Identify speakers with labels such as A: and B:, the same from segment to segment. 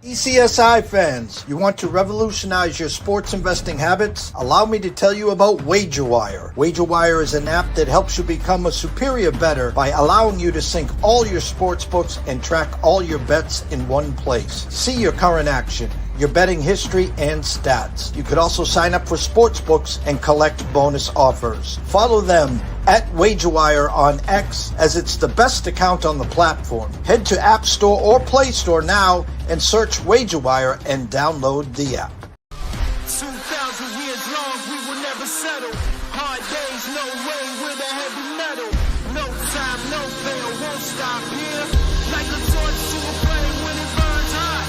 A: ECSI fans, you want to revolutionize your sports investing habits? Allow me to tell you about WagerWire. WagerWire is an app that helps you become a superior bettor by allowing you to sync all your sports books and track all your bets in one place. See your current action, your betting history, and stats. You could also sign up for sports books and collect bonus offers. Follow them at WagerWire on X, as it's the best account on the platform. Head to App Store or Play Store now and search WagerWire and download the app.
B: 2,000 years long, we will never settle. Hard days, no way, with a heavy metal. No time, no fail, won't stop here. Like a torch to a flame when it burns hot.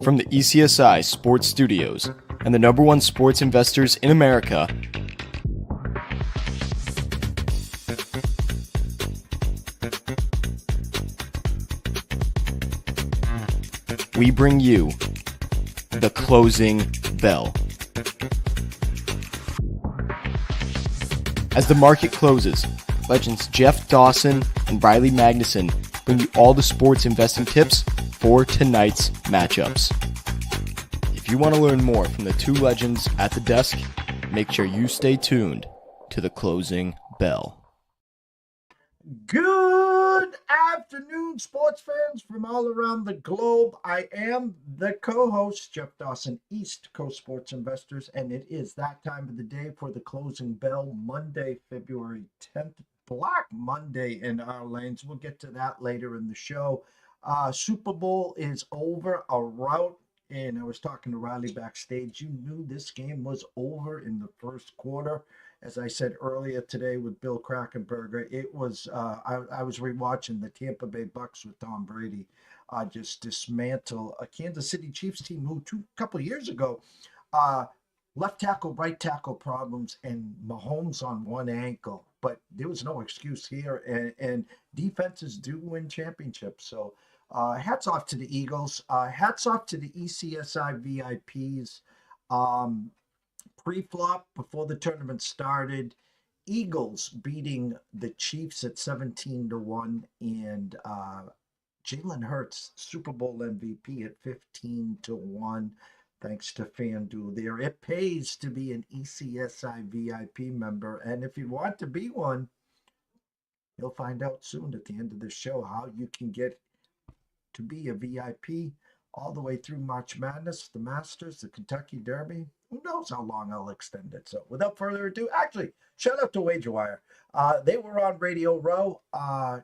C: From the ECSI Sports Studios and the #1 sports investors in America, we bring you the closing bell. As the market closes, legends Jeff Dawson and Riley Magnuson bring you all the sports investing tips for tonight's matchups. If you want to learn more from the two legends at the desk, make sure you stay tuned to the closing bell.
A: Good afternoon, sports fans from all around the globe. I am the co-host, Jeff Dawson, East Coast Sports Investors, and it is that time of the day for the closing bell, Monday, February 10th, Black Monday in our lanes. We'll get to that later in the show. Super Bowl is over, a rout, and I was talking to Riley backstage. You knew this game was over in the first quarter. As I said earlier today with Bill Krakenberger, it was, I was rewatching the Tampa Bay Bucks with Tom Brady just dismantle a Kansas City Chiefs team who a couple of years ago, left tackle, right tackle problems, and Mahomes on one ankle. But there was no excuse here, and defenses do win championships. So hats off to the Eagles. Hats off to the ECSI VIPs. Pre-flop before the tournament started, Eagles beating the Chiefs at 17-1, and Jalen Hurts, Super Bowl MVP at 15-1. Thanks to FanDuel there. It pays to be an ECSI VIP member, and if you want to be one, you'll find out soon at the end of the show how you can get to be a VIP all the way through March Madness, the Masters, the Kentucky Derby. Who knows how long I'll extend it. So without further ado, actually, shout out to WagerWire. They were on Radio Row.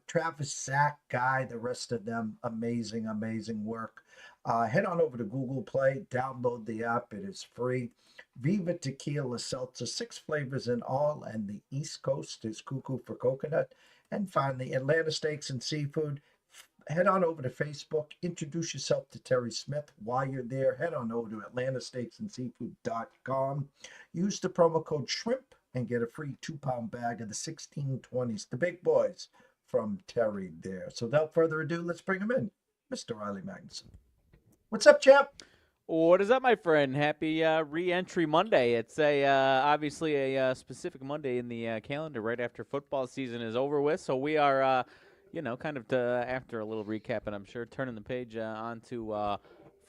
A: Travis, Zach, Guy, the rest of them, amazing, amazing work. Head on over to Google Play, download the app. It is free. Viva Tequila Seltzer, 6 flavors in all, and the East Coast is Cuckoo for Coconut. And finally, Atlanta Steaks and Seafood. Head on over to Facebook, introduce yourself to Terry Smith. While you're there, head on over to atlantasteaksandseafood.com. Use the promo code SHRIMP and get a free 2-pound bag of the 1620s, the big boys from Terry there. So without further ado, let's bring him in, Mr. Riley Magnuson. What's up, champ?
D: What is up, my friend? Happy re-entry Monday. It's obviously a specific Monday in the calendar right after football season is over with. So we are, kind of after a little recap, and I'm sure turning the page onto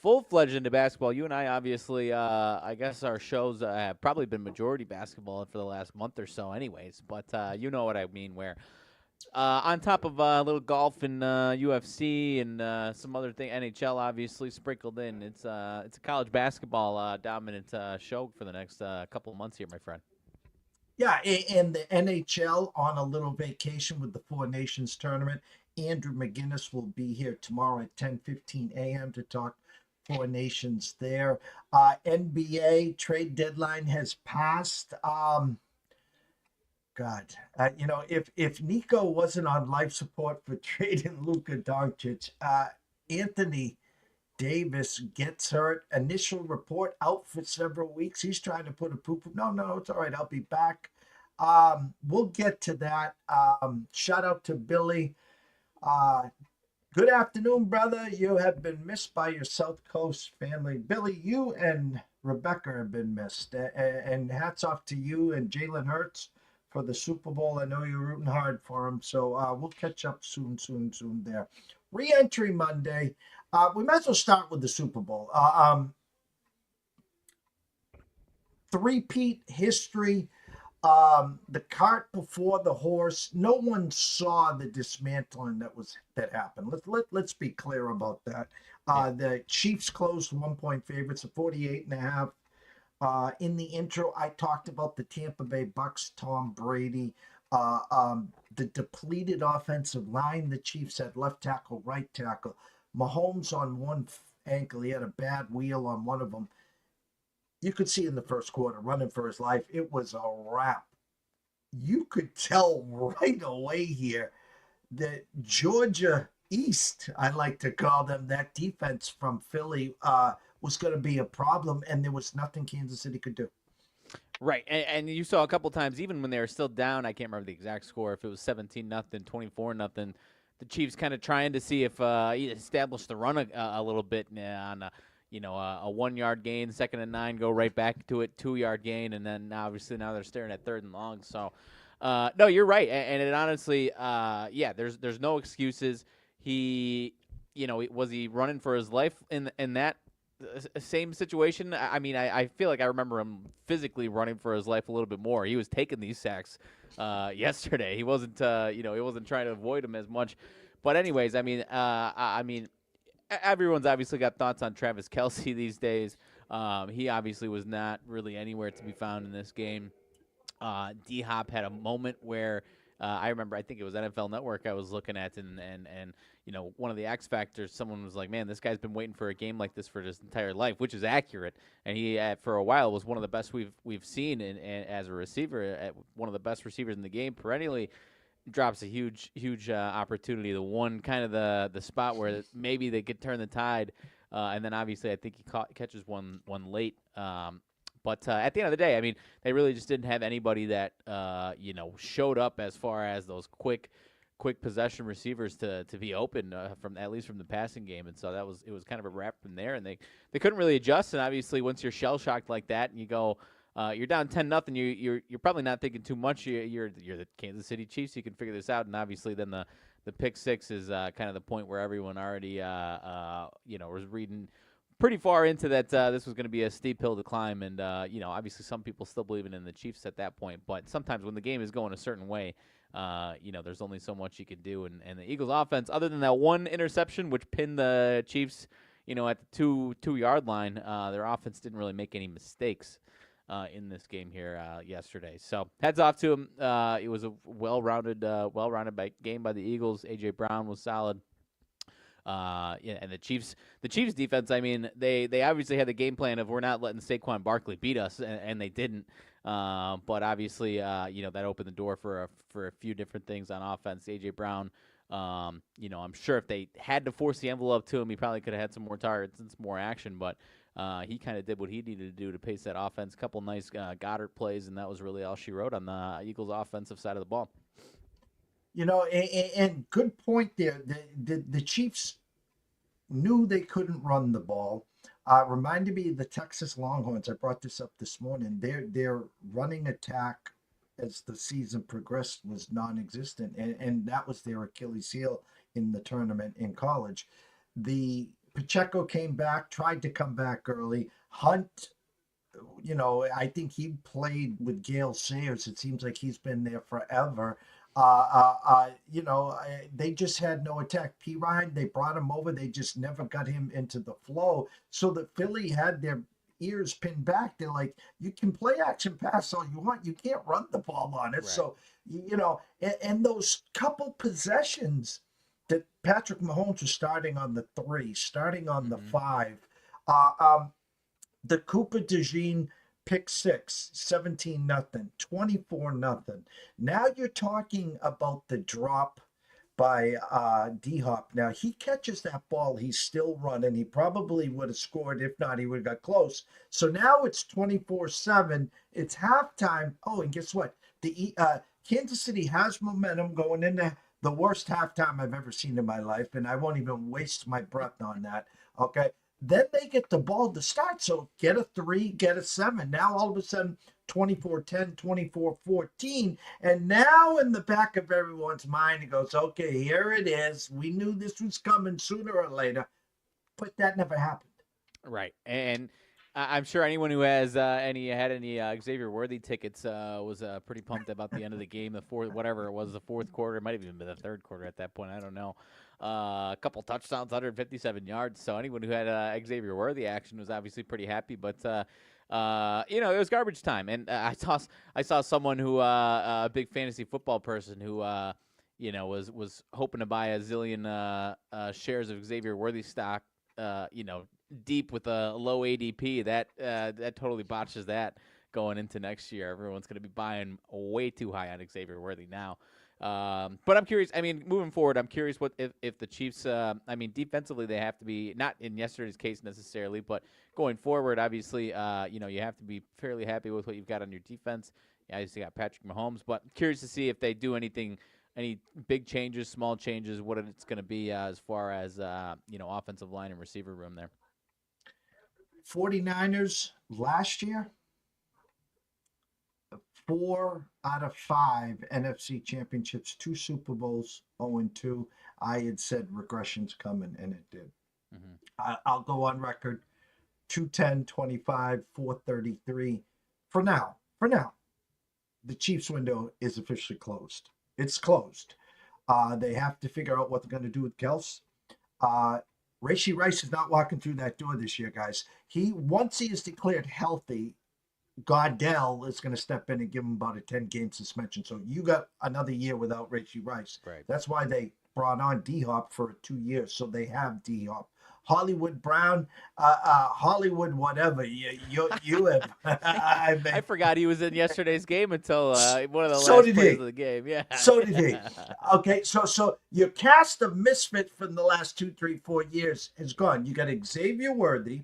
D: full-fledged into basketball. You and I, obviously, I guess our shows have probably been majority basketball for the last month or so anyways. But you know what I mean, where on top of a little golf and UFC and some other thing, NHL obviously sprinkled in. It's a college basketball dominant show for the next couple of months here, my friend.
A: Yeah, and the NHL on a little vacation with the Four Nations tournament. Andrew McGinnis will be here tomorrow at 10:15 a.m. to talk Four Nations there. NBA trade deadline has passed. God, if Nico wasn't on life support for trading Luka Doncic, Anthony Davis gets hurt. Initial report out for several weeks. He's trying to put a poop. No, it's all right. I'll be back. We'll get to that. Shout out to Billy. Good afternoon, brother. You have been missed by your South Coast family. Billy, you and Rebecca have been missed. And hats off to you and Jalen Hurts for the Super Bowl. I know you're rooting hard for him. So we'll catch up soon there. Re-entry Monday. We might as well start with the Super Bowl. Three-peat history. The cart before the horse. No one saw the dismantling that happened. Let's be clear about that. The Chiefs closed 1-point favorites at 48.5. In the intro, I talked about the Tampa Bay Bucks, Tom Brady, the depleted offensive line. The Chiefs had left tackle, right tackle. Mahomes on one ankle. He had a bad wheel on one of them. You could see in the first quarter, running for his life, it was a wrap. You could tell right away here that Georgia East, I like to call them, that defense from Philly was going to be a problem, and there was nothing Kansas City could do.
D: Right, and you saw a couple times, even when they were still down, I can't remember the exact score, if it was 17-0, 24-0, the Chiefs kind of trying to see if establish the run a little bit on a 1-yard gain, 2nd and 9, go right back to it, 2-yard gain, and then obviously now they're staring at 3rd and long. So, no, you're right, and it honestly, there's no excuses. He, was he running for his life in that same situation? I mean, I feel like I remember him physically running for his life a little bit more. He was taking these sacks yesterday. He wasn't, he wasn't trying to avoid them as much. But anyways, everyone's obviously got thoughts on Travis Kelce these days. He obviously was not really anywhere to be found in this game. D-Hop had a moment where I remember, I think it was NFL Network I was looking at, and one of the X Factors, someone was like, man, this guy's been waiting for a game like this for his entire life, which is accurate. And he, for a while, was one of the best we've seen as a receiver, one of the best receivers in the game, perennially. Drops a huge opportunity. The one kind of the spot where maybe they could turn the tide, and then obviously I think he catches one late. But at the end of the day, I mean, they really just didn't have anybody that showed up as far as those quick possession receivers to be open from at least from the passing game, and so it was kind of a wrap from there, and they couldn't really adjust. And obviously, once you're shell shocked like that, and you go. You're down 10-0. You're probably not thinking too much. You're the Kansas City Chiefs. You can figure this out. And obviously, then the pick six is kind of the point where everyone already was reading pretty far into that. This was going to be a steep hill to climb. And obviously, some people still believing in the Chiefs at that point. But sometimes when the game is going a certain way, there's only so much you can do. And the Eagles' offense, other than that one interception which pinned the Chiefs, at the 2-yard line, their offense didn't really make any mistakes. In this game here yesterday. So heads off to him. It was a well-rounded game by the Eagles. A.J. Brown was solid. And the Chiefs defense, I mean, they obviously had the game plan of we're not letting Saquon Barkley beat us, and they didn't. But obviously, that opened the door for a few different things on offense. A.J. Brown, I'm sure if they had to force the envelope to him, he probably could have had some more targets and some more action, but he kind of did what he needed to do to pace that offense. A couple nice Goddard plays, and that was really all she wrote on the Eagles' offensive side of the ball.
A: And good point there. The Chiefs knew they couldn't run the ball. Reminded me of the Texas Longhorns. I brought this up this morning. Their running attack as the season progressed was non-existent, and that was their Achilles heel in the tournament in college. The Pacheco came back, tried to come back early. Hunt, I think he played with Gale Sayers. It seems like he's been there forever. They just had no attack. P. Ryan, they brought him over. They just never got him into the flow. So that Philly had their ears pinned back. They're like, you can play action pass all you want. You can't run the ball on it. Right. So, and those couple possessions that Patrick Mahomes was starting on the 3, starting on the
D: Mhm.
A: 5. The Cooper DeJean pick 6, 17 nothing, 24 nothing. Now you're talking about the drop by D Hop. Now he catches that ball, he's still running. He probably would have scored. If not, he would have got close. So now it's 24-7. It's halftime. Oh, and guess what? The Kansas City has momentum going into the worst halftime I've ever seen in my life, and I won't even waste my breath on that. Okay. Then they get the ball to start. So get a 3, get a 7. Now all of a sudden 24-10, 24-14. And now in the back of everyone's mind, it goes, okay, here it is. We knew this was coming sooner or later, but that never happened.
D: Right, and I'm sure anyone who has any Xavier Worthy tickets was pretty pumped about the end of the game, the fourth, whatever it was, the fourth quarter. It might have even been the third quarter at that point. I don't know. A couple touchdowns, 157 yards. So anyone who had Xavier Worthy action was obviously pretty happy. But it was garbage time, and I saw someone who a big fantasy football person who was hoping to buy a zillion shares of Xavier Worthy stock. Deep with a low ADP, that totally botches that going into next year. Everyone's going to be buying way too high on Xavier Worthy now. But I'm curious. I mean, moving forward, I'm curious what if the Chiefs. Defensively they have to be, not in yesterday's case necessarily, but going forward, obviously, you have to be fairly happy with what you've got on your defense. You obviously got Patrick Mahomes, but curious to see if they do anything. Any big changes, small changes, what it's going to be as far as offensive line and receiver room there.
A: 49ers last year, 4 out of 5 NFC championships, 2 Super Bowls, 0-2. I had said regression's coming, and it did.
D: Mm-hmm.
A: I'll go on record, 210, 25, 433. For now, the Chiefs window is officially closed. It's closed. They have to figure out what they're going to do with Kels. Rashee Rice is not walking through that door this year, guys. Once he is declared healthy, Goddell is going to step in and give him about a 10-game suspension. So you got another year without Rashee Rice.
D: Right.
A: That's why they brought on D-Hop for 2 years. So they have D-Hop. Hollywood Brown, Hollywood whatever. You have.
D: I forgot he was in yesterday's game until one of the
A: So
D: last
A: did
D: plays
A: he.
D: of the game. Yeah.
A: So did he. Okay, so your cast of misfits from the last 2, 3, 4 years is gone. You got Xavier Worthy.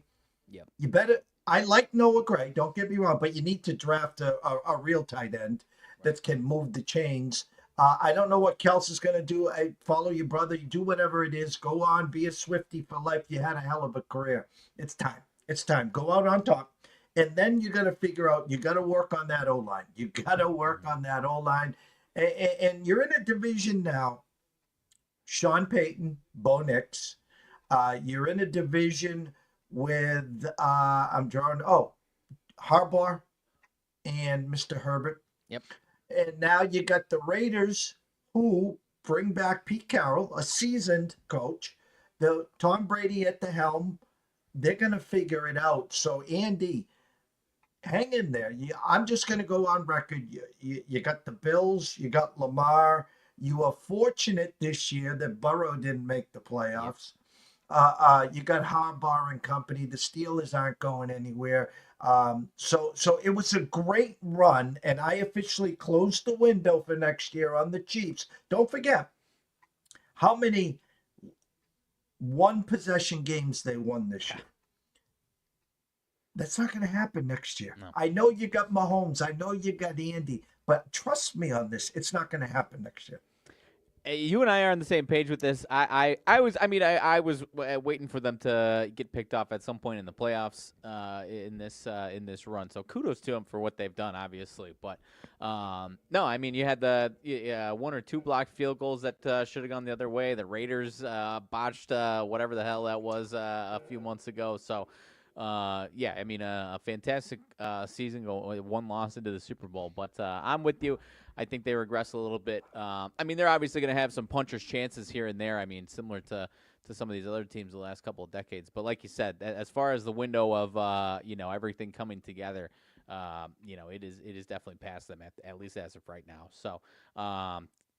D: Yep.
A: You better. I like Noah Gray. Don't get me wrong, but you need to draft a real tight end that can move the chains. I don't know what Kels is going to do. I follow your brother. You do whatever it is. Go on. Be a Swiftie for life. You had a hell of a career. It's time. It's time. Go out on top. And then you got to figure out, you got to work on that O-line. You got to work on that O-line. And you're in a division now. Sean Payton, Bo Nix. You're in a division with, Harbaugh and Mr. Herbert.
D: Yep.
A: And now you got the Raiders who bring back Pete Carroll, a seasoned coach. The Tom Brady at the helm. They're going to figure it out. So, Andy, hang in there. I'm just going to go on record. You got the Bills. You got Lamar. You are fortunate this year that Burrow didn't make the playoffs. You got Harbaugh and company. The Steelers aren't going anywhere. So it was a great run, and I officially closed the window for next year on the Chiefs. Don't forget how many one-possession games they won this year. That's not going to happen next year.
D: No.
A: I know you got Mahomes. I know you got Andy, but trust me on this. It's not going to happen next year.
D: You and I are on the same page with this. I was waiting for them to get picked off at some point in the playoffs in this run. So kudos to them for what they've done, obviously. But no, I mean you had the 1 or 2 blocked field goals that should have gone the other way. The Raiders botched whatever the hell that was a few months ago. So a fantastic season, 1 loss into the Super Bowl. But I'm with you. I think they regress a little bit. They're obviously going to have some puncher's chances here and there. Similar to some of these other teams the last couple of decades. But like you said, as far as the window of everything coming together, it is definitely past them at least as of right now. So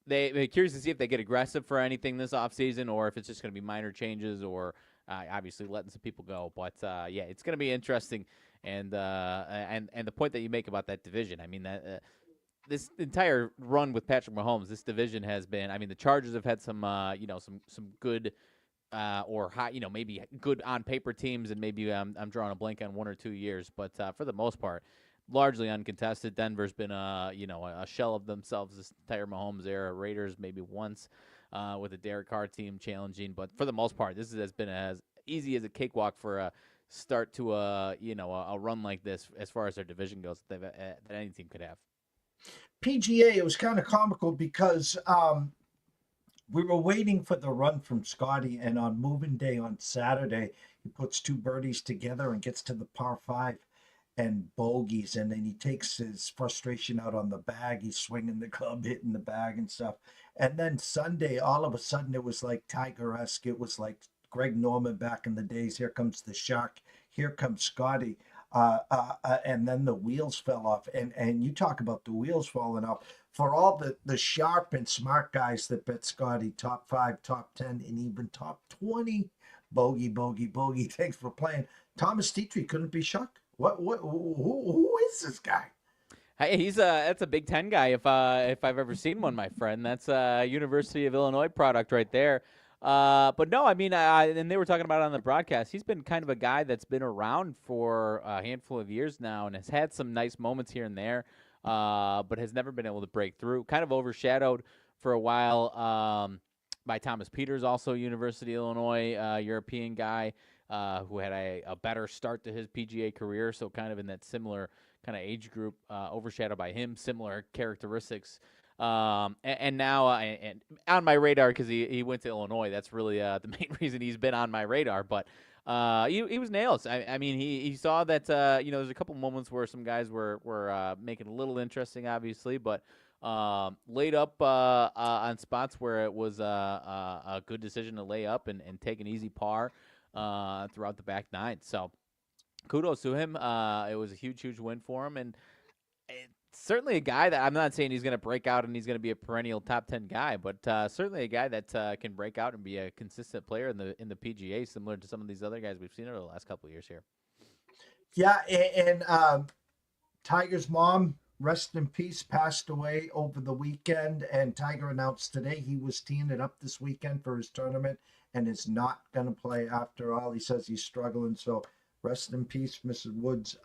D: they're curious to see if they get aggressive for anything this offseason or if it's just going to be minor changes or obviously letting some people go. But yeah, it's going to be interesting. And the point that you make about that division, I mean that this entire run with Patrick Mahomes, this division has been. I mean, the Chargers have had some some good or high, maybe good on paper teams, and maybe I'm drawing a blank on 1 or 2 years, but for the most part, largely uncontested. Denver's been a shell of themselves this entire Mahomes era. Raiders maybe once with a Derek Carr team challenging, but for the most part, this has been as easy as a cakewalk for a start to a run like this as far as their division goes that any team could have.
A: PGA, it was kind of comical because we were waiting for the run from Scotty, and on moving day on Saturday, he puts 2 birdies together and gets to the par 5 and bogeys, and then he takes his frustration out on the bag. He's swinging the club, hitting the bag and stuff. And then Sunday, all of a sudden, it was like Tiger-esque. It was like Greg Norman back in the days. Here comes the shark. Here comes Scotty. And then the wheels fell off. And you talk about the wheels falling off. For all the sharp and smart guys that bet Scotty top 5, top 10, and even top 20, bogey, bogey, bogey. Thanks for playing. Thomas Dietrich couldn't be shocked. Who is this guy?
D: Hey, he's that's a Big Ten guy if I've ever seen one, my friend. That's a University of Illinois product right there. But no, I mean, and they were talking about it on the broadcast. He's been kind of a guy that's been around for a handful of years now and has had some nice moments here and there, but has never been able to break through. Kind of overshadowed for a while by Thomas Peters, also University of Illinois, European guy who had a better start to his PGA career. So kind of in that similar kind of age group, overshadowed by him, similar characteristics. And now and on my radar because he went to Illinois. That's really the main reason he's been on my radar. But he was nails. I mean, he saw that there's a couple moments where some guys were making it a little interesting, obviously, but laid up on spots where it was a good decision to lay up and take an easy par throughout the back 9. So kudos to him. It was a huge win for him, and certainly a guy that I'm not saying he's going to break out and he's going to be a perennial top 10 guy, but certainly a guy that can break out and be a consistent player in the PGA, similar to some of these other guys we've seen over the last couple of years here.
A: Yeah, and Tiger's mom, rest in peace, passed away over the weekend, and Tiger announced today he was teeing it up this weekend for his tournament and is not going to play after all. He says he's struggling, so rest in peace, Mrs. Woods.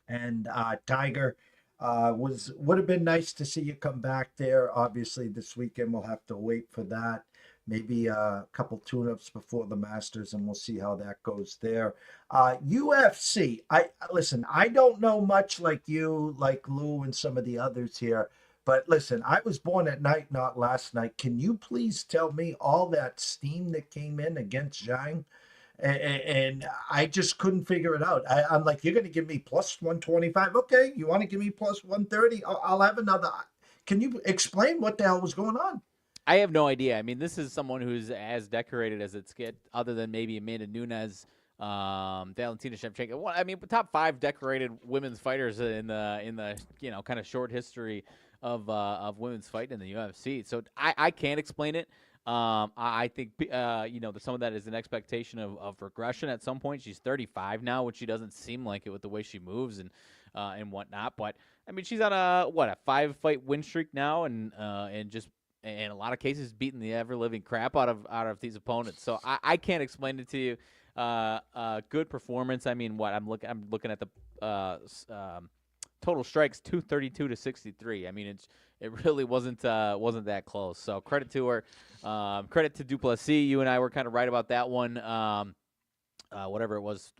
A: And Tiger, would have been nice to see you come back there. Obviously, this weekend we'll have to wait for that. Maybe a couple tune-ups before the Masters, and we'll see how that goes there. UFC. Listen. I don't know much like you, like Lou, and some of the others here. But listen, I was born at night, not last night. Can you please tell me all that steam that came in against Zhang? And I just couldn't figure it out. I'm like, you're going to give me plus 125. Okay, you want to give me plus 130? I'll have another. Can you explain what the hell was going on?
D: I have no idea. I mean, this is someone who's as decorated as it's get, other than maybe Amanda Nunes, Valentina Shevchenko. Well, I mean, top 5 decorated women's fighters in the kind of short history of women's fighting in the UFC. So I can't explain it. I think some of that is an expectation of regression at some point. She's 35 now, which she doesn't seem like it with the way she moves and whatnot. But I mean, she's on a 5-fight win streak now, and just in a lot of cases beating the ever living crap out of these opponents. So I can't explain it to you. Good performance. I mean, I'm looking at the total strikes 232 to 63. I mean, it really wasn't that close. So credit to her. Credit to Duplessis. You and I were kind of right about that one. Whatever it was,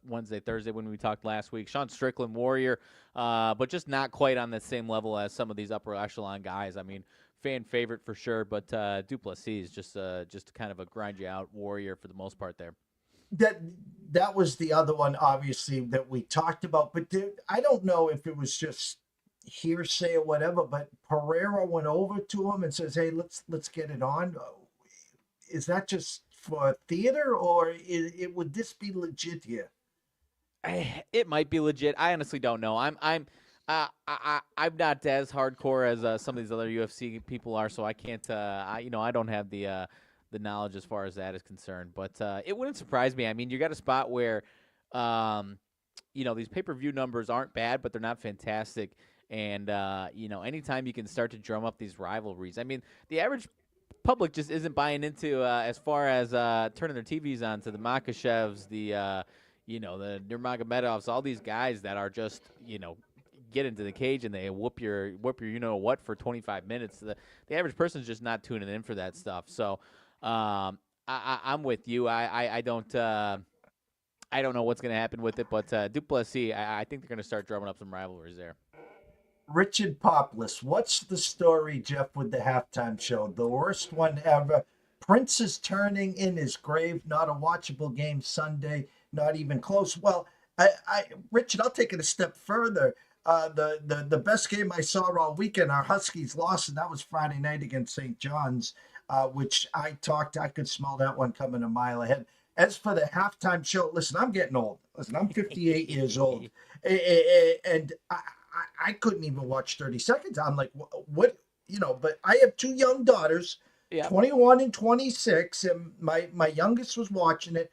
D: Wednesday, Thursday when we talked last week. Sean Strickland, Warrior, but just not quite on the same level as some of these upper echelon guys. I mean, fan favorite for sure, but Duplessis is just kind of a grind you out Warrior for the most part there.
A: That was the other one, obviously, that we talked about. But I don't know if it was just hearsay or whatever, but Pereira went over to him and says, "Hey, let's get it on." Is that just for theater, or would this be legit here?
D: It might be legit. I honestly don't know. I'm not as hardcore as some of these other UFC people are, so I can't. I don't have the knowledge as far as that is concerned. But it wouldn't surprise me. I mean, you got a spot where, um, these pay-per-view numbers aren't bad, but they're not fantastic. And anytime you can start to drum up these rivalries, I mean, the average public just isn't buying into as far as turning their TVs on to the Makashevs, the Nurmagomedovs, all these guys that are just get into the cage and they whoop your what for 25 minutes. The average person's just not tuning in for that stuff. So I'm with you. I don't know what's going to happen with it, but Duplessis, I think they're going to start drumming up some rivalries there.
A: Richard Poplis, what's the story, Jeff, with the halftime show? The worst one ever. Prince is turning in his grave. Not a watchable game Sunday. Not even close. Well, Richard, I'll take it a step further. The best game I saw all weekend, our Huskies lost, and that was Friday night against St. John's, which I could smell that one coming a mile ahead. As for the halftime show, listen, I'm getting old. Listen, I'm 58 years old, and I couldn't even watch 30 seconds. I'm like, what, but I have two young daughters, 21 and 26, and my youngest was watching it.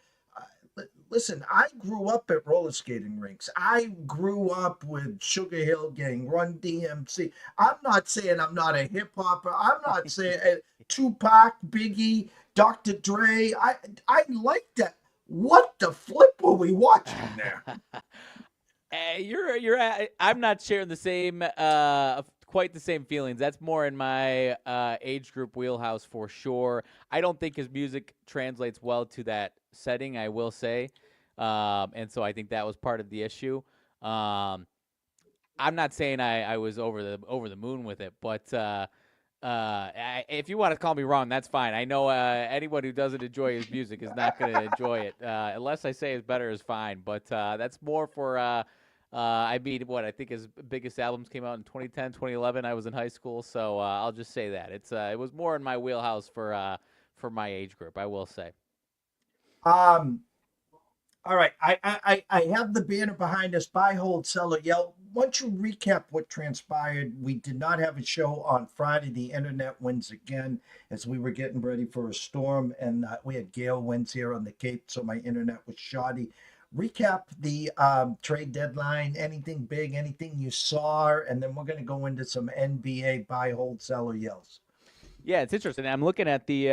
A: Listen, I grew up at roller skating rinks. I grew up with Sugar Hill Gang, Run DMC. I'm not saying I'm not a hip hopper. I'm not saying Tupac, Biggie, Dr. Dre. I like that. What the flip were we watching there?
D: I'm not sharing the same, quite the same feelings. That's more in my age group wheelhouse for sure. I don't think his music translates well to that setting, I will say, and so I think that was part of the issue. I'm not saying I was over the moon with it, but if you want to call me wrong, that's fine. I know anyone who doesn't enjoy his music is not going to enjoy it, unless I say it's better is fine. But that's more for. I think his biggest albums came out in 2010, 2011. I was in high school, so I'll just say that it was more in my wheelhouse for my age group, I will say.
A: All right, I have the banner behind us. Buy, hold, sell, or yell. Once you recap what transpired, we did not have a show on Friday. The internet wins again as we were getting ready for a storm, and we had gale winds here on the Cape, so my internet was shoddy. Recap the trade deadline, anything big, anything you saw, and then we're going to go into some NBA buy, hold, sell, or yells.
D: Yeah, it's interesting. I'm looking at the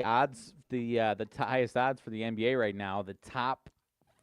D: odds, the highest odds for the NBA right now. The top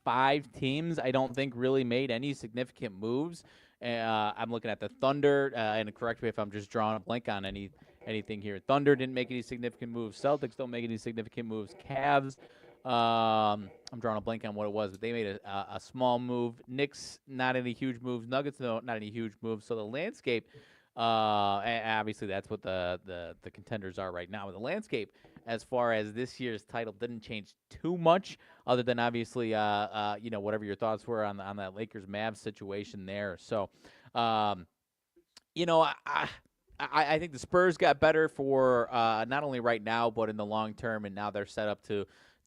D: 5 teams, I don't think really made any significant moves. I'm looking at the Thunder, and correct me if I'm just drawing a blank on anything here. Thunder didn't make any significant moves. Celtics don't make any significant moves. Cavs, I'm drawing a blank on what it was, but they made a small move. Knicks, not any huge moves. Nuggets, no, not any huge moves. So the landscape, obviously that's what the contenders are right now. The landscape, as far as this year's title, didn't change too much, other than obviously, whatever your thoughts were on that Lakers Mavs situation there. So, I think the Spurs got better for not only right now, but in the long term, and now they're set up to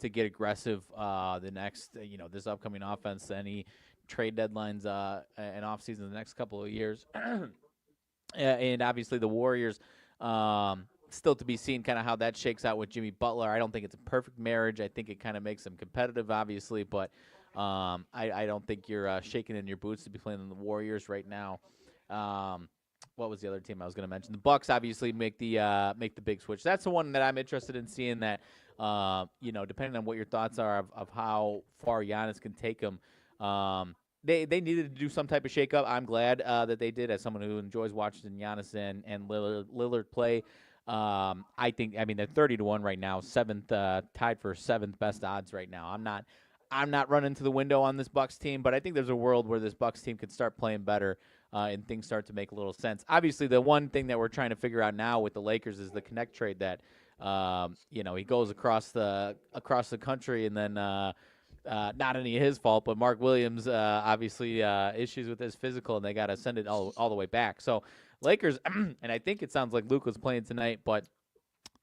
D: get aggressive the next, this upcoming offense, any trade deadlines and offseason the next couple of years. And obviously the Warriors, still to be seen kind of how that shakes out with Jimmy Butler. I don't think it's a perfect marriage. I think it kind of makes them competitive, obviously, but I don't think you're shaking in your boots to be playing in the Warriors right now. What was the other team I was going to mention? The Bucks obviously make the big switch. That's the one that I'm interested in seeing. That depending on what your thoughts are of how far Giannis can take them. They needed to do some type of shakeup. I'm glad that they did. As someone who enjoys watching Giannis and Lillard play, I think they're 30-1 right now, tied for 7th best odds right now. I'm not running to the window on this Bucks team, but I think there's a world where this Bucks team could start playing better and things start to make a little sense. Obviously, the one thing that we're trying to figure out now with the Lakers is the Connect trade that he goes across the country, and then not any of his fault, but Mark Williams obviously issues with his physical, and they got to send it all the way back. So Lakers, and I think it sounds like Luka's playing tonight, but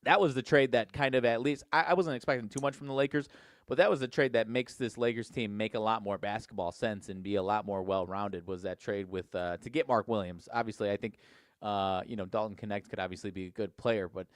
D: that was the trade that kind of, at least I wasn't expecting too much from the Lakers, but that was the trade that makes this Lakers team make a lot more basketball sense and be a lot more well-rounded. Was that trade with to get Mark Williams? Obviously, I think Dalton Connect could obviously be a good player, but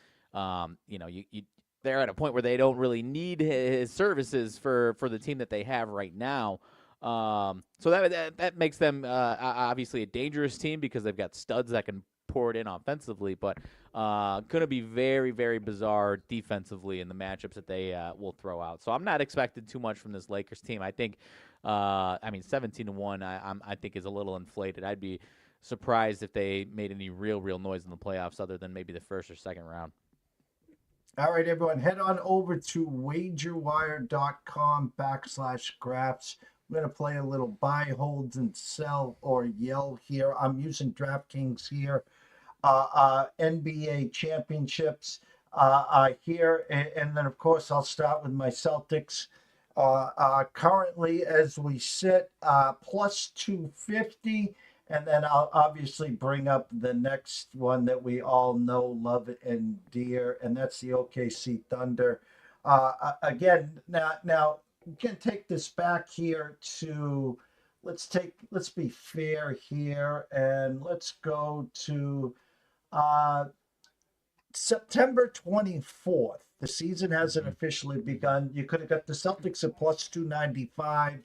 D: they're at a point where they don't really need his services for the team that they have right now. So that makes them obviously a dangerous team because they've got studs that can pour it in offensively, but going to be very, very bizarre defensively in the matchups that they will throw out. So I'm not expecting too much from this Lakers team. I think, 17-1, I think is a little inflated. I'd be surprised if they made any real noise in the playoffs other than maybe the first or second round.
A: All right, everyone, head on over to wagerwire.com/graphs. We're going to play a little buy, holds, and sell or yell here. I'm using DraftKings here. NBA championships here. And then, of course, I'll start with my Celtics. Currently, as we sit, plus 250. And then I'll obviously bring up the next one that we all know, love, and dear, and that's the OKC Thunder. Again, now we can take this back here to, let's be fair here, and let's go to September 24th. The season hasn't officially begun. You could have got the Celtics at plus 295.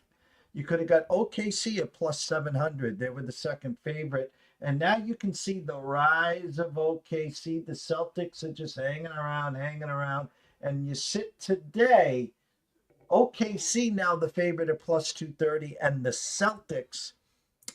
A: You could have got OKC at plus 700. They were the second favorite. And now you can see the rise of OKC. The Celtics are just hanging around. And you sit today, OKC now the favorite at plus 230, and the Celtics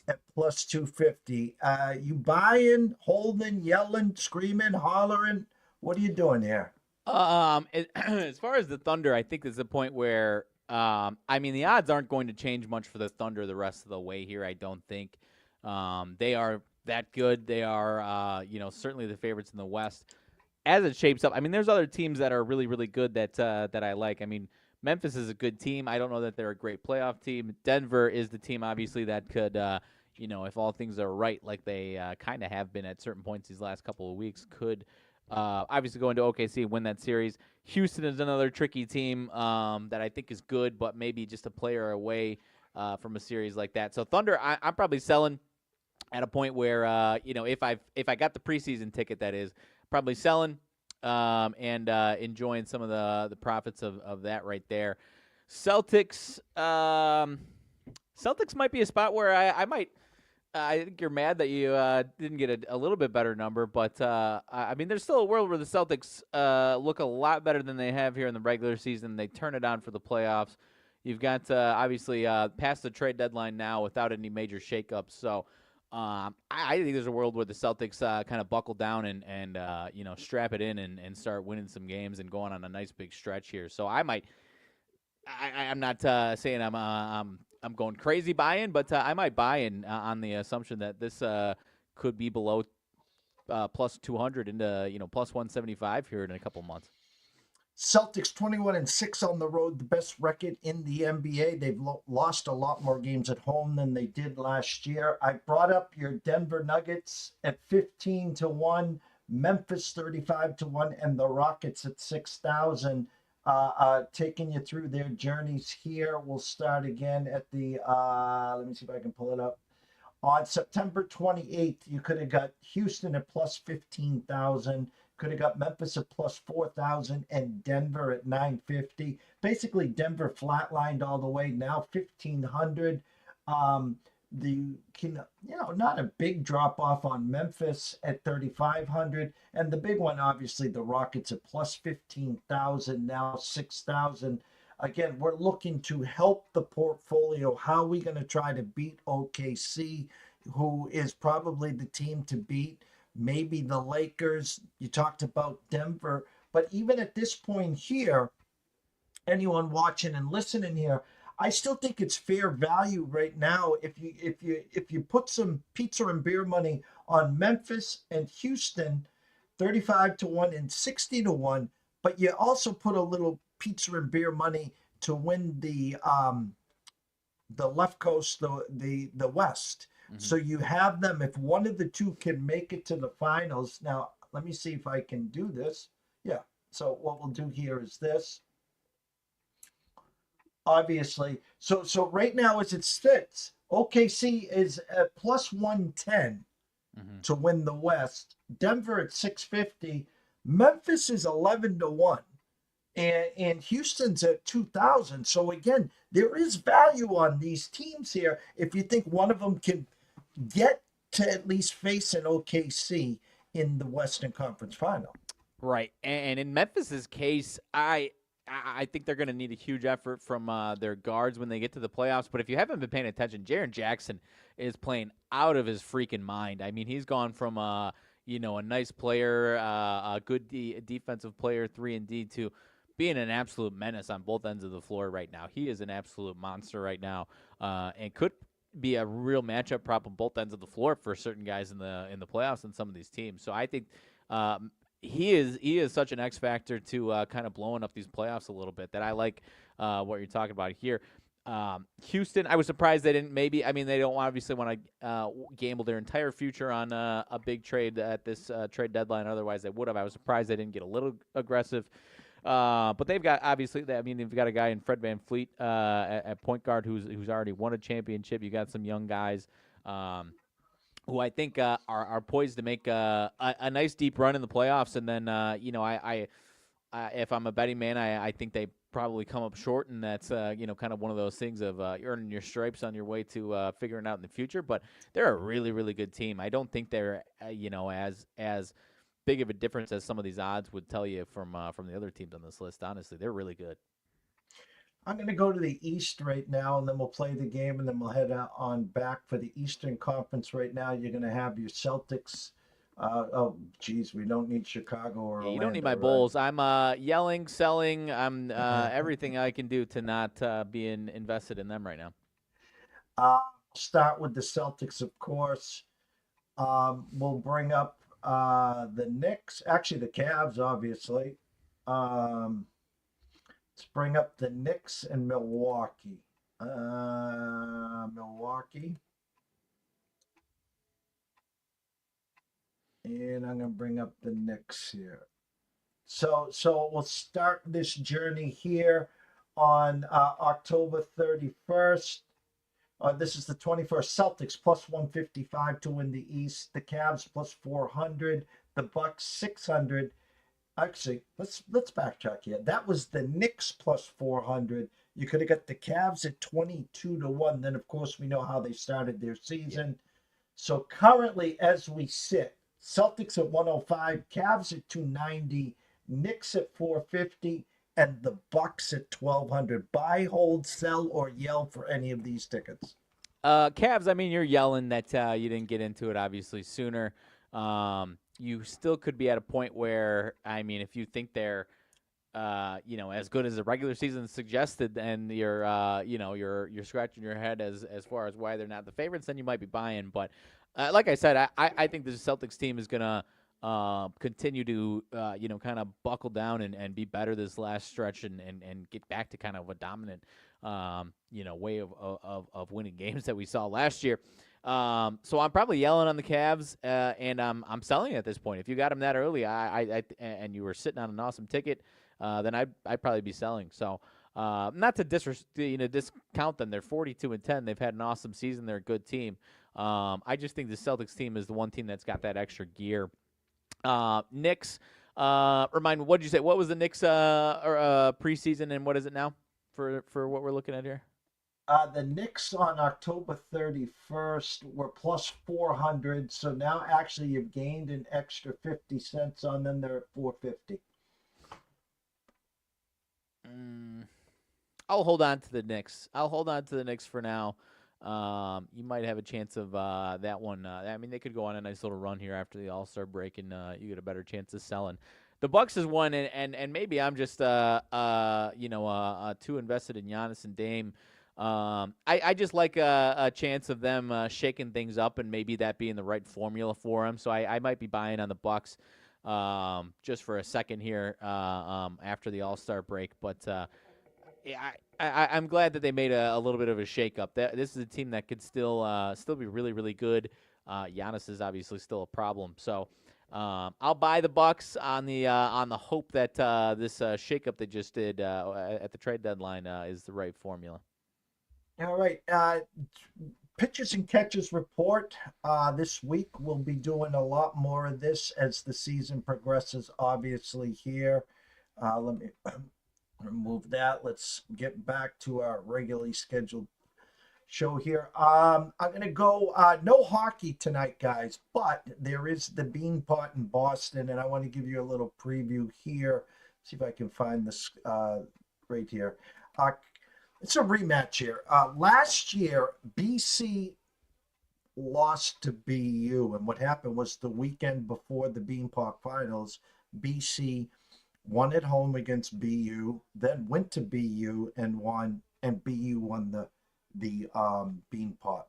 A: at plus 250. You buying, holding, yelling, screaming, hollering? What are you doing here?
D: As far as the Thunder, I think there's a point where the odds aren't going to change much for the Thunder the rest of the way here, I don't think. They are that good. They are, certainly the favorites in the West. As it shapes up, there's other teams that are really, really good that I like. Memphis is a good team. I don't know that they're a great playoff team. Denver is the team, obviously, that could, if all things are right, like they kind of have been at certain points these last couple of weeks, could obviously go into OKC and win that series. Houston is another tricky team that I think is good, but maybe just a player away from a series like that. So Thunder, I'm probably selling at a point where if I got the preseason ticket, that is probably selling and enjoying some of the profits of that right there. Celtics might be a spot where I might. I think you're mad that you didn't get a little bit better number, but there's still a world where the Celtics look a lot better than they have here in the regular season. They turn it on for the playoffs. You've got obviously past the trade deadline now without any major shakeups. So I think there's a world where the Celtics kind of buckle down and strap it in and start winning some games and going on a nice big stretch here. So I might. I'm not saying I'm going crazy buying, but I might buy in on the assumption that this could be below plus 200 into plus 175 here in a couple months.
A: Celtics 21-6 on the road, the best record in the NBA. They've lost a lot more games at home than they did last year. I brought up your Denver Nuggets at 15-1, Memphis 35-1, and the Rockets at 6,000. Taking you through their journeys here. We'll start again at the, let me see if I can pull it up. On September 28th, you could have got Houston at plus 15,000, could have got Memphis at plus 4,000, and Denver at 950. Basically, Denver flatlined all the way, now 1,500. Not a big drop off on Memphis at 3,500, and the big one, obviously, the Rockets at plus 15,000, now 6,000. Again, we're looking to help the portfolio. How are we going to try to beat OKC, who is probably the team to beat? Maybe the Lakers. You talked about Denver, but even at this point here, anyone watching and listening here, I still think it's fair value right now if you put some pizza and beer money on Memphis and Houston, 35-1 and 60-1, but you also put a little pizza and beer money to win the left coast, the West. Mm-hmm. So you have them if one of the two can make it to the finals. Now let me see if I can do this. Yeah. So what we'll do here is this. Obviously, so right now as it sits, OKC is at plus 110
D: Mm-hmm.
A: to win the West. Denver at 650. Memphis is 11 to 1. And Houston's at 2,000. So again, there is value on these teams here if you think one of them can get to at least face an OKC in the Western Conference Final.
D: Right, and in Memphis's case, I think they're going to need a huge effort from their guards when they get to the playoffs. But if you haven't been paying attention, Jaren Jackson is playing out of his freaking mind. I mean, he's gone from a nice player, a good defensive player, 3-and-D, to being an absolute menace on both ends of the floor right now. He is an absolute monster right now, and could be a real matchup problem both ends of the floor for certain guys in the playoffs and some of these teams. So I think he is such an X factor to kind of blowing up these playoffs a little bit that I like what you're talking about here. Houston, I was surprised they didn't maybe. I mean, they don't obviously want to gamble their entire future on a big trade at this trade deadline. Otherwise, they would have. I was surprised they didn't get a little aggressive. But they've got obviously. They've got a guy in Fred VanVleet at point guard who's already won a championship. You got some young guys. Who I think are poised to make a nice deep run in the playoffs, and then if I'm a betting man, I think they probably come up short, and that's kind of one of those things of earning your stripes on your way to figuring it out in the future. But they're a really really good team. I don't think they're as big of a difference as some of these odds would tell you from the other teams on this list. Honestly, they're really good.
A: I'm going to go to the East right now, and then we'll play the game, and then we'll head out on back for the Eastern Conference. Right now, you're going to have your Celtics. Oh, geez, we don't need Chicago or
D: Yeah, you
A: Orlando,
D: don't need my
A: right?
D: Bulls. I'm yelling, selling. I'm everything I can do to not be invested in them right now.
A: Start with the Celtics, of course. We'll bring up the Knicks, actually the Cavs, obviously. Let's bring up the Knicks and Milwaukee. Milwaukee. And I'm going to bring up the Knicks here. So we'll start this journey here on October 31st. This is the 21st. Celtics plus 155 to win the East. The Cavs plus 400. The Bucks 600. Actually, let's backtrack here. That was the Knicks plus 400. You could have got the Cavs at 22 to 1. Then, of course, we know how they started their season. So currently, as we sit, Celtics at 105, Cavs at 290, Knicks at 450, and the Bucks at 1,200. Buy, hold, sell, or yell for any of these tickets.
D: Cavs, I mean, you're yelling that you didn't get into it obviously sooner. You still could be at a point where, I mean, if you think they're, as good as the regular season suggested, and you're scratching your head as far as why they're not the favorites, then you might be buying. But like I said, I think the Celtics team is gonna continue to kind of buckle down and be better this last stretch and get back to kind of a dominant way of winning games that we saw last year. So I'm probably yelling on the Cavs, and I'm selling at this point. If you got them that early, and you were sitting on an awesome ticket, then I'd probably be selling. So not to discount them. They're 42-10. They've had an awesome season. They're a good team. I just think the Celtics team is the one team that's got that extra gear. Knicks, remind me, what did you say? What was the Knicks preseason, and what is it now for what we're looking at here?
A: The Knicks on October 31st were plus 400. So now actually you've gained an extra 50 cents on them. They're at 450.
D: I'll hold on to the Knicks. I'll hold on to the Knicks for now. You might have a chance of that one. I mean, they could go on a nice little run here after the All-Star break, and you get a better chance of selling. The Bucks is one, and maybe I'm just too invested in Giannis and Dame. I just like a chance of them shaking things up, and maybe that being the right formula for them. So I might be buying on the Bucks just for a second here after the All-Star break. But I'm glad that they made a little bit of a shakeup. This is a team that could still be really, really good. Giannis is obviously still a problem. So I'll buy the Bucks on the hope that this shakeup they just did at the trade deadline is the right formula.
A: All right. Pitchers and catches report this week. We'll be doing a lot more of this as the season progresses, obviously, here. Let me remove that. Let's get back to our regularly scheduled show here. I'm going to go no hockey tonight, guys, but there is the Bean Pot in Boston, and I want to give you a little preview here. See if I can find this right here. It's a rematch here. Last year, BC lost to BU, and what happened was the weekend before the Beanpot Finals, BC won at home against BU, then went to BU and won, and BU won the Beanpot.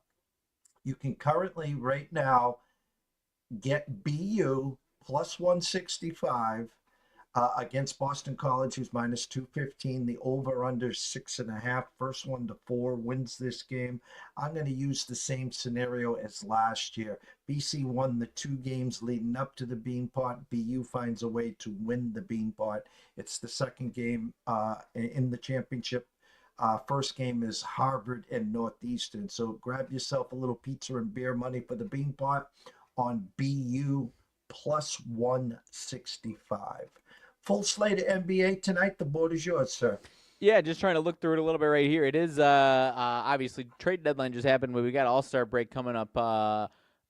A: You can currently right now get BU plus 165 against Boston College, who's minus 215. The over/under 6.5. First one to 4 wins this game. I'm going to use the same scenario as last year. BC won the 2 games leading up to the Beanpot. BU finds a way to win the Beanpot. It's the second game in the championship. First game is Harvard and Northeastern. So grab yourself a little pizza and beer money for the Beanpot on BU plus 165. Full slate of NBA tonight. The board is yours, sir.
D: Yeah, just trying to look through it a little bit right here. It is obviously trade deadline just happened, but we got All-Star break coming up. We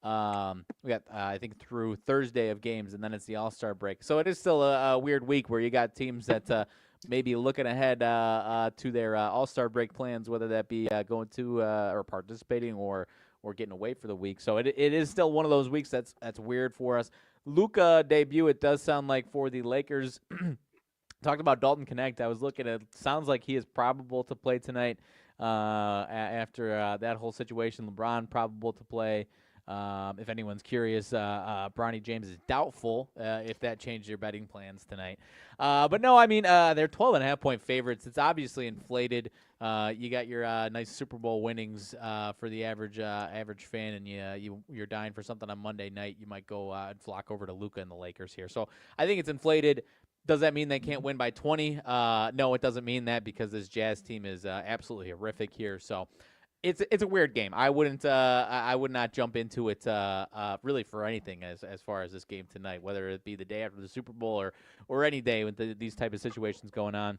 D: got I think through Thursday of games, and then it's the All-Star break. So it is still a weird week where you got teams that maybe looking ahead to their All-Star break plans, whether that be going to or participating or getting away for the week. So it is still one of those weeks that's weird for us. LUKA debut, it does sound like, for the Lakers. Talked about Dalton Connect. I was looking at it. Sounds like he is probable to play tonight after that whole situation. LeBron probable to play. If anyone's curious, Bronny James is doubtful if that changed your betting plans tonight. But no, I mean, they're 12.5-point favorites. It's obviously inflated. You got your nice Super Bowl winnings for the average fan, and you're dying for something on Monday night. You might go and flock over to LUKA and the Lakers here. So I think it's inflated. Does that mean they can't win by 20? No, it doesn't mean that, because this Jazz team is absolutely horrific here. So it's a weird game. I would not jump into it really for anything as far as this game tonight, whether it be the day after the Super Bowl or any day with these type of situations going on.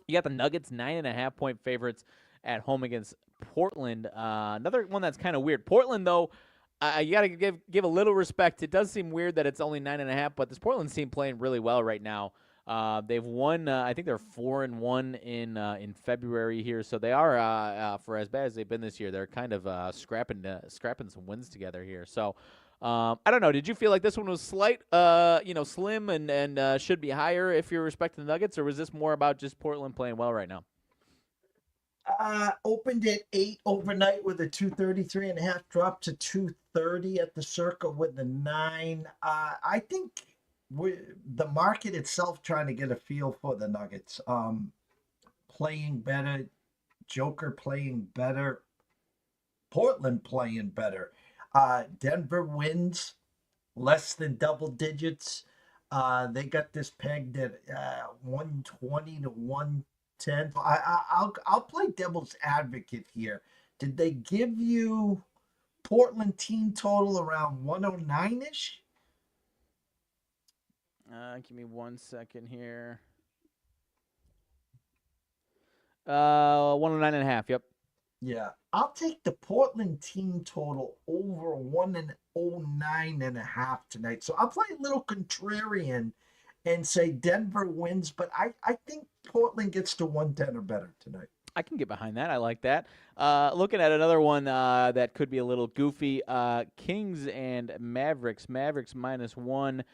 D: You got the Nuggets 9.5-point favorites at home against Portland. Another one that's kind of weird. Portland, though, you got to give a little respect. It does seem weird that it's only 9.5, but this Portland team playing really well right now. They've won. I think they're 4-1 in February here, so they are for as bad as they've been this year. They're kind of scrapping some wins together here. So I don't know. Did you feel like this one was slight, slim and should be higher if you're respecting the Nuggets, or was this more about just Portland playing well right now?
A: Opened at 8 overnight with a 233.5, dropped to 230 at the Circa with the 9. I think the market itself trying to get a feel for the Nuggets. Playing better, Joker playing better, Portland playing better. Denver wins less than double digits. They got this pegged at 120 to 110. I'll play devil's advocate here. Did they give you Portland team total around 109-ish?
D: Give me 1 second here. 109.5. Yep.
A: Yeah, I'll take the Portland team total over 109.5 tonight. So I'll play a little contrarian and say Denver wins, but I think Portland gets to 110 or better tonight.
D: I can get behind that. I like that. Looking at another one that could be a little goofy, Kings and Mavericks. Mavericks -1.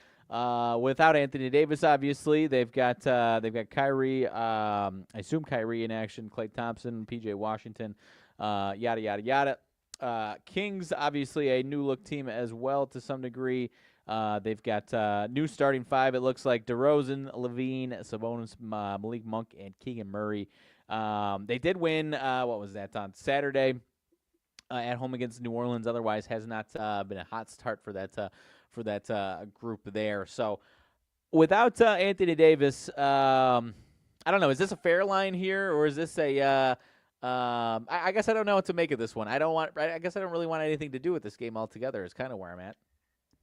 D: Without Anthony Davis, obviously, they've got Kyrie. I assume Kyrie in action. Klay Thompson, PJ Washington, yada yada yada. Kings, obviously, a new look team as well to some degree. They've got new starting 5. It looks like DeRozan, Levine, Sabonis, Malik Monk, and Keegan Murray. They did win. What was that on Saturday? At home against New Orleans. Otherwise, has not been a hot start for that for that group there. So without Anthony Davis, I don't know. Is this a fair line here, or is this a? I guess I don't know what to make of this one. I guess I don't really want anything to do with this game altogether. Is kind of where I'm at.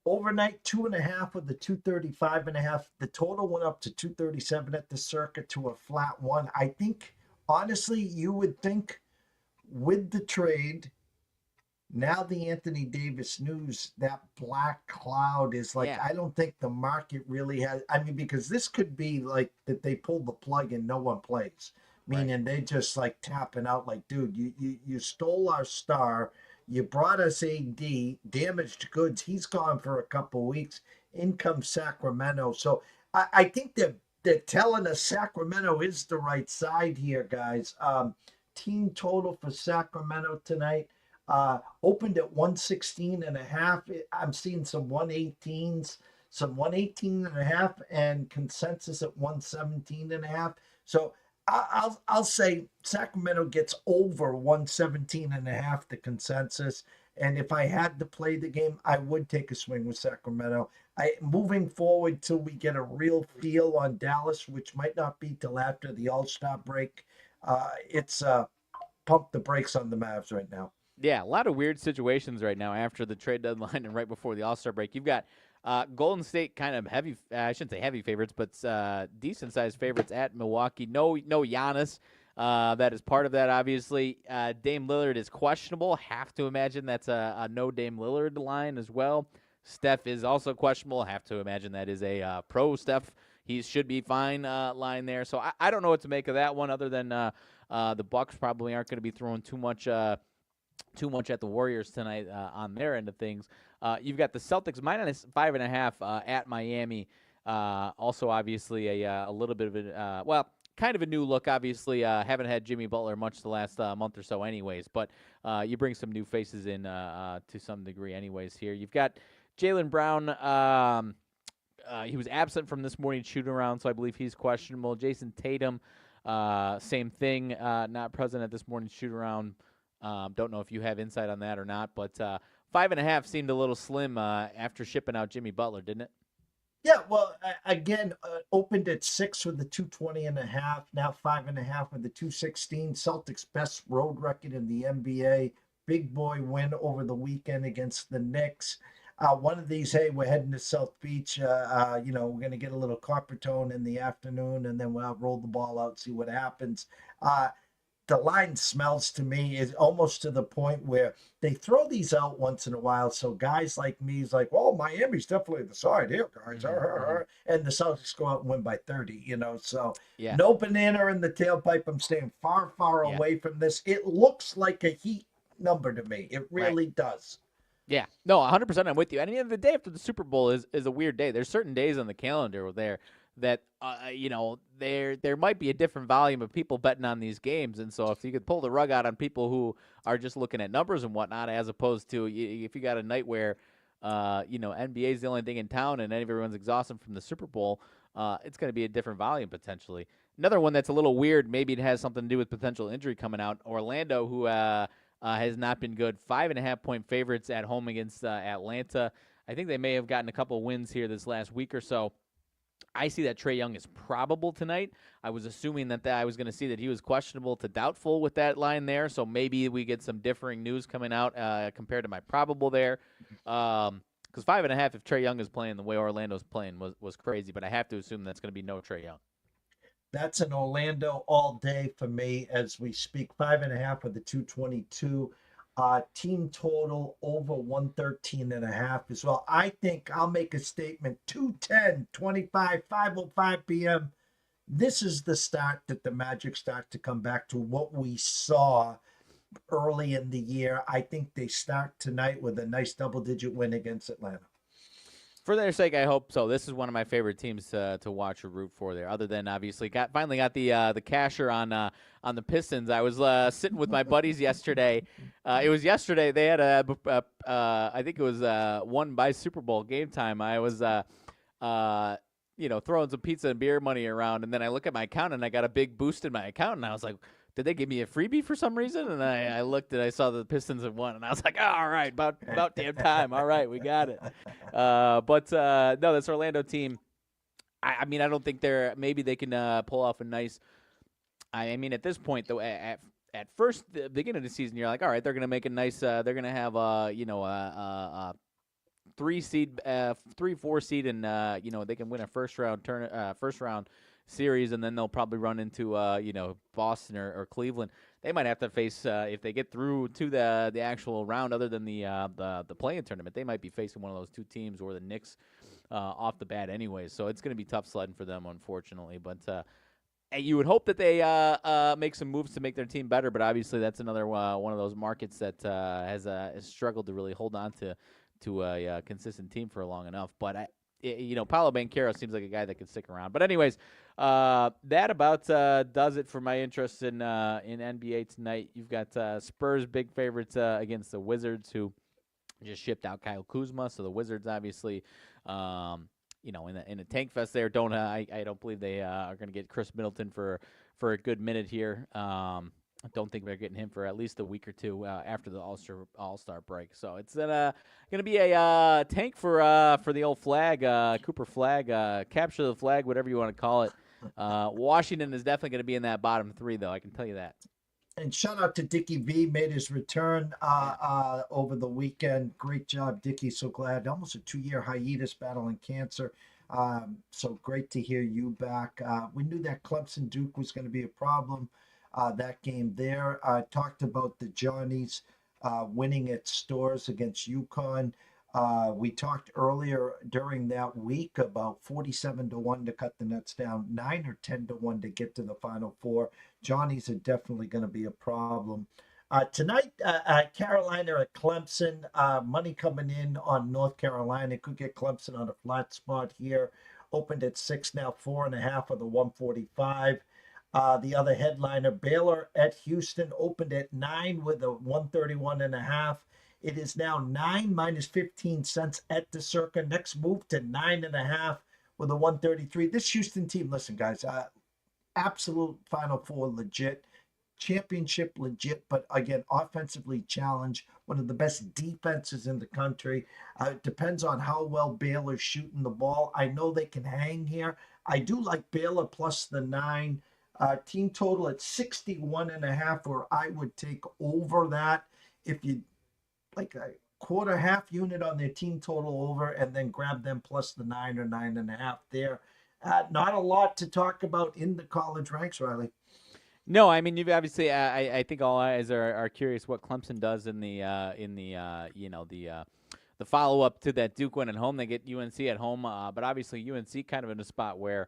A: Overnight 2.5 with the 235.5. The total went up to 237 at the circuit to a flat one. I think, honestly, you would think with the trade, now the Anthony Davis news, that black cloud is like,
D: Yeah.
A: I don't think the market really has, I mean, because this could be like that they pulled the plug and no one plays, meaning they just like tapping out like, dude, you stole our star. You brought us AD, damaged goods. He's gone for a couple weeks. In comes Sacramento. So I think they're telling us Sacramento is the right side here, guys. Team total for Sacramento tonight opened at 116.5. I'm seeing some 118s, some 118.5, and consensus at 117.5. So I'll say Sacramento gets over 117.5, the consensus. And if I had to play the game, I would take a swing with Sacramento. Moving forward till we get a real feel on Dallas, which might not be till after the All-Star break. It's pump the brakes on the Mavs right now.
D: Yeah, a lot of weird situations right now after the trade deadline and right before the All-Star break. You've got Golden State kind of heavy, I shouldn't say heavy favorites, but decent-sized favorites at Milwaukee. No Giannis. That is part of that, obviously. Dame Lillard is questionable. Have to imagine that's a no Dame Lillard line as well. Steph is also questionable. Have to imagine that is a pro Steph. He should be fine line there. So I don't know what to make of that one other than the Bucks probably aren't going to be throwing too much at the Warriors tonight on their end of things. You've got the Celtics -5.5 at Miami. Also, obviously, a little bit of a kind of a new look. Obviously, haven't had Jimmy Butler much the last month or so, anyways. But you bring some new faces in to some degree, anyways. Here you've got Jaylen Brown. He was absent from this morning's shooting around, so I believe he's questionable. Jason Tatum, same thing, not present at this morning's shoot around. Don't know if you have insight on that or not, but 5.5 seemed a little slim after shipping out Jimmy Butler, didn't it?
A: Yeah, well, again, opened at 6 with the 220.5, now 5.5 with the 216. Celtics' best road record in the NBA. Big boy win over the weekend against the Knicks. One of these, hey, we're heading to South Beach. We're going to get a little Coppertone in the afternoon, and then we'll roll the ball out, see what happens. The line smells to me is almost to the point where they throw these out once in a while. So guys like me is like, well, Miami's definitely the side here, guys. And the Celtics go out and win by 30, So no banana in the tailpipe. I'm staying far, far away from this. It looks like a Heat number to me. It really does.
D: Yeah, no, 100%. I'm with you. And at the end of the day, after the Super Bowl is a weird day. There's certain days on the calendar there that there might be a different volume of people betting on these games, and so if you could pull the rug out on people who are just looking at numbers and whatnot, as opposed to if you got a night where NBA is the only thing in town and everyone's exhausted from the Super Bowl, it's going to be a different volume potentially. Another one that's a little weird, maybe it has something to do with potential injury coming out. Orlando, who has not been good, 5.5-point favorites at home against Atlanta. I think they may have gotten a couple wins here this last week or so. I see that Trae Young is probable tonight. I was assuming that I was going to see that he was questionable to doubtful with that line there, so maybe we get some differing news coming out compared to my probable there. Because 5.5, if Trae Young is playing the way Orlando's playing, was crazy, but I have to assume that's going to be no Trae Young.
A: That's an Orlando all day for me as we speak. 5.5 with the 222. Team total over 113.5 as well. I think I'll make a statement. 2:10, 5:05 p.m. This is the start that the Magic start to come back to what we saw early in the year. I think they start tonight with a nice double-digit win against Atlanta.
D: For their sake, I hope so. This is one of my favorite teams to watch or root for there. Other than obviously finally got the casher on the Pistons. I was sitting with my buddies yesterday. It was yesterday. They had I think it was won by Super Bowl game time. I was throwing some pizza and beer money around, and then I look at my account and I got a big boost in my account, and I was like, did they give me a freebie for some reason? And I looked and I saw the Pistons had won, and I was like, oh, all right, about damn time. All right, we got it. But no, this Orlando team, I mean, I don't think maybe they can pull off a nice. I mean, at this point, though, at first, the beginning of the season, you're like, all right, they're going to make a nice. They're going to have a 3 seed, 3-4 seed, and they can win a first round series, and then they'll probably run into Boston or Cleveland. They might have to face if they get through to the actual round, other than the play-in tournament. They might be facing one of those two teams or the Knicks off the bat, anyways. So it's going to be tough sledding for them, unfortunately. But you would hope that they make some moves to make their team better. But obviously, that's another one of those markets that has struggled to really hold on to a consistent team for long enough. But Paolo Banchero seems like a guy that could stick around. But anyways, that about does it for my interest in NBA tonight. You've got Spurs big favorites against the Wizards, who just shipped out Kyle Kuzma. So the Wizards obviously, in a tank fest there. I don't believe they are going to get Chris Middleton for a good minute here. I don't think they're getting him for at least a week or two after the All-Star break. So it's going to be a tank for the old flag, Cooper flag, capture the flag, whatever you want to call it. Washington is definitely going to be in that bottom 3, though. I can tell you that.
A: And shout out to Dickie V, made his return over the weekend. Great job, Dickie. So glad. Almost a 2-year hiatus battling cancer. So great to hear you back. We knew that Clemson Duke was going to be a problem. That game there. Talked about the Johnnies winning at Stores against UConn. We talked earlier during that week about 47-1 to cut the Nets down, 9 or 10-1 to get to the Final Four. Johnnies are definitely going to be a problem. Tonight, Carolina at Clemson. Money coming in on North Carolina. Could get Clemson on a flat spot here. Opened at 6 now, 4.5 of the 145. The other headliner, Baylor at Houston, opened at 9 with a 131.5. It is now 9 minus 15 cents at the Circa. Next move to 9.5 with a 133. This Houston team, listen, guys, absolute Final Four legit, championship legit, but again, offensively challenged. One of the best defenses in the country. It depends on how well Baylor's shooting the ball. I know they can hang here. I do like Baylor plus the 9. Team total at 61.5, where I would take over that if you like a quarter half unit on their team total over, and then grab them plus the 9 or 9.5 there. Not a lot to talk about in the college ranks, Riley.
D: No, I mean, you've obviously. I think all eyes are curious what Clemson does in the follow up to that Duke win at home. They get UNC at home, but obviously UNC kind of in a spot where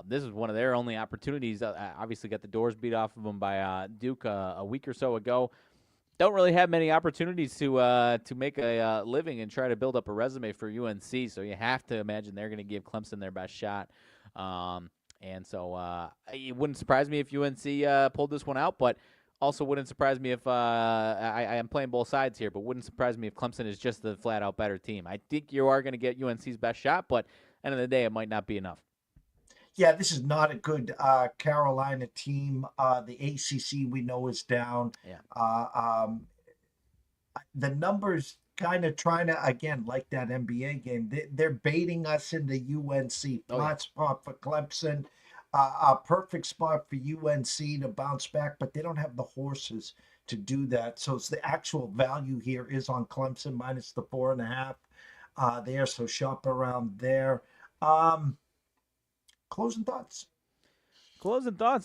D: this is one of their only opportunities. Obviously, got the doors beat off of them by Duke a week or so ago. Don't really have many opportunities to make a living and try to build up a resume for UNC. So you have to imagine they're going to give Clemson their best shot. And so it wouldn't surprise me if UNC pulled this one out, but also wouldn't surprise me if I am playing both sides here, but wouldn't surprise me if Clemson is just the flat-out better team. I think you are going to get UNC's best shot, but end of the day, it might not be enough.
A: Yeah, this is not a good Carolina team. The ACC we know is down.
D: Yeah.
A: The numbers kind of trying to, again, like that NBA game, they're baiting us into UNC. Flat spot for Clemson. A perfect spot for UNC to bounce back, but they don't have the horses to do that. So it's the actual value here is on Clemson minus the 4.5 there. So shop around there. Closing thoughts.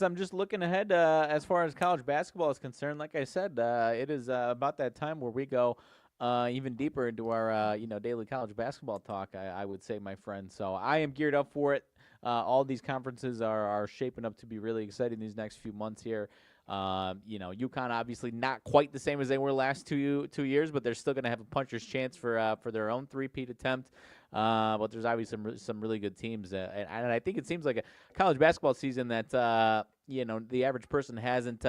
D: I'm just looking ahead as far as college basketball is concerned. Like I said, it is about that time where we go even deeper into our daily college basketball talk, I would say, my friend. So I am geared up for it. All these conferences are shaping up to be really exciting these next few months here. UConn obviously not quite the same as they were last 2 years, but they're still going to have a puncher's chance for their own three-peat attempt. But there's obviously some really good teams, and I think it seems like a college basketball season that the average person hasn't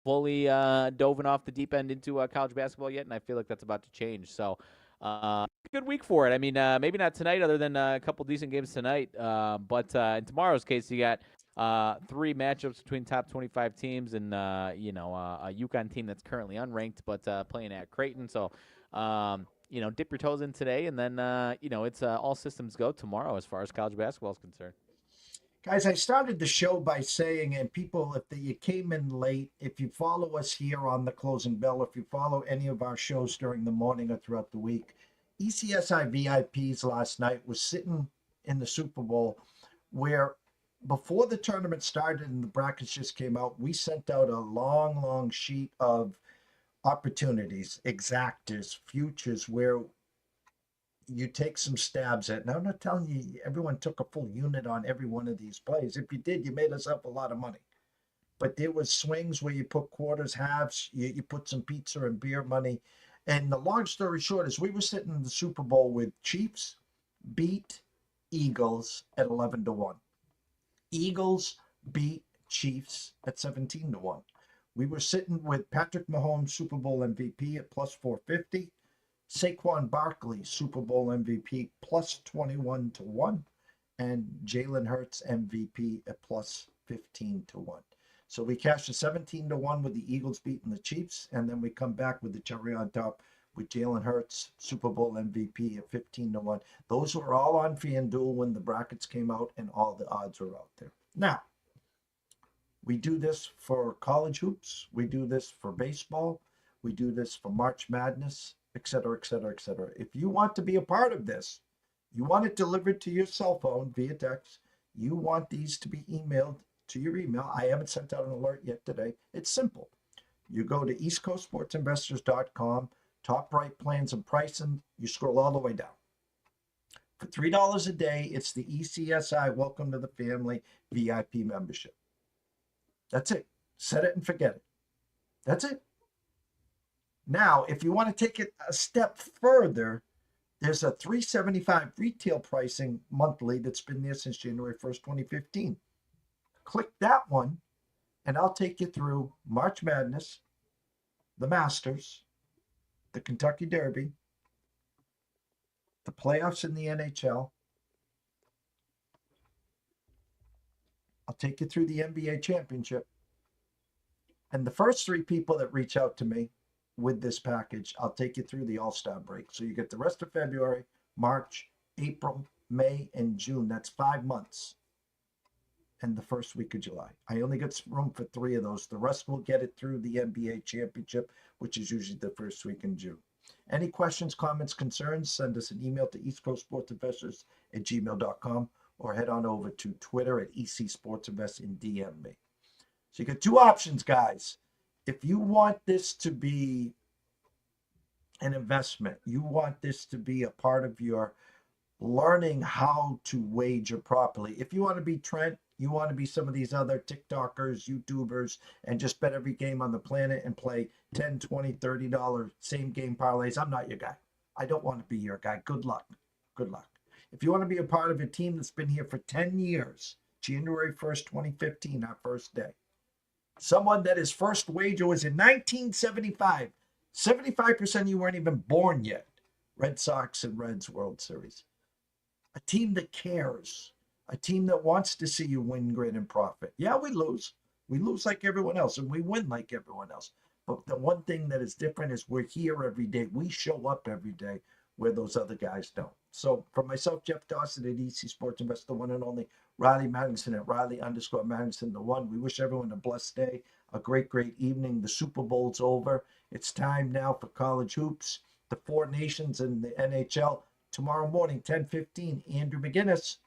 D: fully dove off the deep end into college basketball yet, and I feel like that's about to change. So. Good week for it. I mean, maybe not tonight, other than a couple decent games tonight. But in tomorrow's case, you got 3 matchups between top 25 teams and, a UConn team that's currently unranked but playing at Creighton. So, dip your toes in today, and then, it's all systems go tomorrow as far as college basketball is concerned.
A: Guys, I started the show by saying, and people, if you came in late, if you follow us here on the Closing Bell, if you follow any of our shows during the morning or throughout the week, ECSI VIPs last night was sitting in the Super Bowl where before the tournament started and the brackets just came out, we sent out a long, long sheet of opportunities, exactors, futures, where you take some stabs at. Now, I'm not telling you everyone took a full unit on every one of these plays. If you did, you made us up a lot of money. But there was swings where you put quarters, halves, you put some pizza and beer money. And the long story short is we were sitting in the Super Bowl with Chiefs beat Eagles at 11-1. Eagles beat Chiefs at 17-1. We were sitting with Patrick Mahomes, Super Bowl MVP at plus 450. Saquon Barkley, Super Bowl MVP, plus 21-1. And Jalen Hurts, MVP, at plus 15-1. So we cashed a 17-1 with the Eagles beating the Chiefs. And then we come back with the cherry on top with Jalen Hurts, Super Bowl MVP, at 15-1. Those were all on FanDuel when the brackets came out and all the odds were out there. Now, we do this for college hoops. We do this for baseball. We do this for March Madness, et cetera, et cetera, et cetera. If you want to be a part of this, you want it delivered to your cell phone via text, you want these to be emailed to your email. I haven't sent out an alert yet today. It's simple. You go to eastcoastsportsinvestors.com, top right, plans and pricing. You scroll all the way down. For $3 a day, it's the ECSI Welcome to the Family VIP membership. That's it. Set it and forget it. That's it. Now, if you want to take it a step further, there's a $375 retail pricing monthly that's been there since January 1st, 2015. Click that one, and I'll take you through March Madness, the Masters, the Kentucky Derby, the playoffs in the NHL. I'll take you through the NBA championship. And the first 3 people that reach out to me with this package, I'll take you through the All-Star break. So you get the rest of February, March, April, May, and June. That's 5 months. And the first week of July. I only get room for 3 of those. The rest will get it through the NBA championship, which is usually the first week in June. Any questions, comments, concerns, send us an email to eastcoastsportsinvestors@gmail.com or head on over to Twitter at ECSportsInvest and DM me. So you got 2 options, guys. If you want this to be an investment, you want this to be a part of your learning how to wager properly. If you want to be Trent, you want to be some of these other TikTokers, YouTubers, and just bet every game on the planet and play $10, $20, $30 same game parlays, I'm not your guy. I don't want to be your guy. Good luck. Good luck. If you want to be a part of a team that's been here for 10 years, January 1st, 2015, our first day. Someone that his first wager was in 1975. 75% of you weren't even born yet. Red Sox and Reds World Series. A team that cares. A team that wants to see you win, grin, and profit. Yeah, we lose. We lose like everyone else, and we win like everyone else. But the one thing that is different is we're here every day. We show up every day where those other guys don't. So for myself, Jeff Dawson at EC Sports Investor, one and only, Riley Magnuson at Riley_Magnuson, the one. We wish everyone a blessed day, a great, great evening. The Super Bowl's over. It's time now for college hoops. The 4 nations and the NHL. Tomorrow morning, 10:15, Andrew McGinnis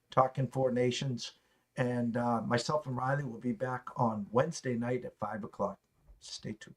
A: talking 4 nations. And myself and Riley will be back on Wednesday night at 5 o'clock. Stay tuned.